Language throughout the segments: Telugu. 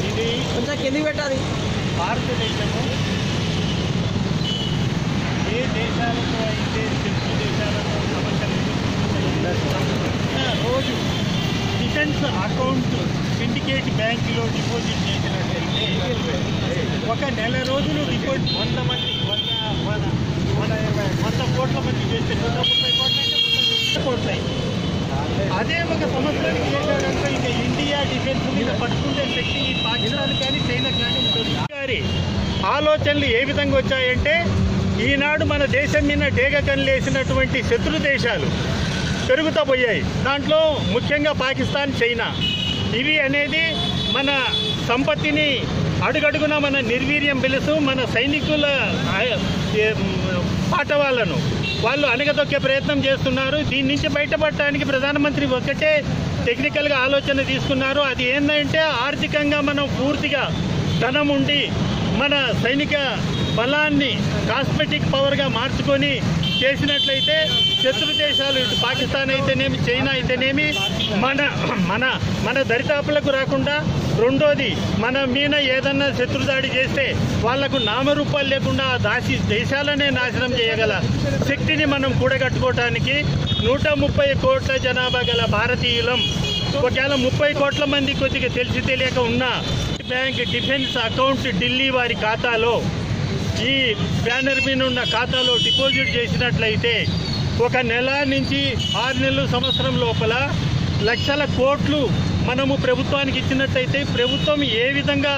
ఇది కొంచెం కిందికి పెట్టాలి. భారతదేశము ఏ దేశాలతో అయితే శత్రు దేశాలతో సమస్యలు రోజు డిఫెన్స్ అకౌంట్ సిండికేట్ బ్యాంకులో డిపాజిట్ చేసినట్లయితే ఒక నెల రోజులు డిపాజిట్ 100 కోట్ల మంది చేస్తే 130 కోట్ల కోట్లయి. అదే ఒక సంవత్సరానికి చేశారంటే ఇక ఇండియా డిఫెన్స్ మీద పట్టుకునే శక్తి పాకిస్తాన్ కానీ చైనా కానీ ఉంటుంది. ఆలోచనలు ఏ విధంగా వచ్చాయంటే ఈనాడు మన దేశం మీద డేగ కన్నేసినటువంటి శత్రు దేశాలు పెరుగుతూ పోయాయి. దాంట్లో ముఖ్యంగా పాకిస్తాన్, చైనా ఇవి అనేది మన సంపత్తిని అడుగడుగున మన నిర్వీర్యం పిలుసు మన సైనికుల పాఠవాళ్ళను వాళ్ళు అణగదొక్కే ప్రయత్నం చేస్తున్నారు. దీని నుంచి బయటపడటానికి ప్రధానమంత్రి ఒకటే టెక్నికల్గా ఆలోచన తీసుకున్నారు. అది ఏంటంటే ఆర్థికంగా మనం పూర్తిగా ధనం ఉండి మన సైనిక బలాన్ని కాస్మెటిక్ పవర్గా మార్చుకొని చేసినట్లయితే శత్రు దేశాలు ఇటు పాకిస్తాన్ అయితేనేమి చైనా అయితేనేమి మన మన మన దరిదాపులకు రాకుండా, రెండోది మన మీద ఏదన్నా శత్రుదాడి చేస్తే వాళ్లకు నామరూపాలు లేకుండా ఆ దేశాలనే నాశనం చేయగల శక్తిని మనం కూడగట్టుకోవటానికి 130 కోట్ల జనాభా గల భారతీయులం ఒకవేళ 30 కోట్ల మంది కొద్దిగా తెలిసి తెలియక ఉన్న బ్యాంక్ డిఫెన్స్ అకౌంట్ ఢిల్లీ వారి ఖాతాలో ఈ బ్యానర్ మీద ఉన్న ఖాతాలో డిపాజిట్ చేసినట్లయితే ఒక నెల నుంచి 6 నెలలు సంవత్సరం లోపల లక్షల కోట్లు మనము ప్రభుత్వానికి ఇచ్చినట్లయితే ప్రభుత్వం ఏ విధంగా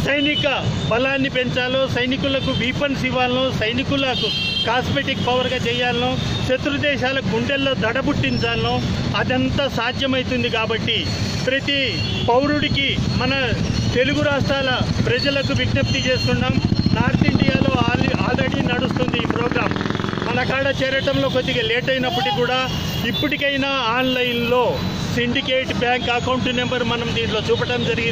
సైనిక బలాన్ని పెంచాలో, సైనికులకు వీపన్స్ ఇవ్వాలనో, సైనికులకు కాస్మెటిక్ పవర్గా చేయాలనో, శత్రు దేశాల గుండెల్లో దడబుట్టించాలనో అదంతా సాధ్యమవుతుంది. కాబట్టి ప్రతి పౌరుడికి మన తెలుగు రాష్ట్రాల ప్రజలకు విజ్ఞప్తి చేస్తున్నాం. నార్త్ ఇండియాలో ఆల్రెడీ నడుస్తుంది ఈ ప్రోగ్రాం. మన కాడ చేరటంలో కొద్దిగా లేట్ అయినప్పటికీ కూడా ఇప్పటికైనా ఆన్లైన్లో సిండికేట్ బ్యాంక్ అకౌంట్ నెంబర్ మనం దీంట్లో చూపడం జరిగింది.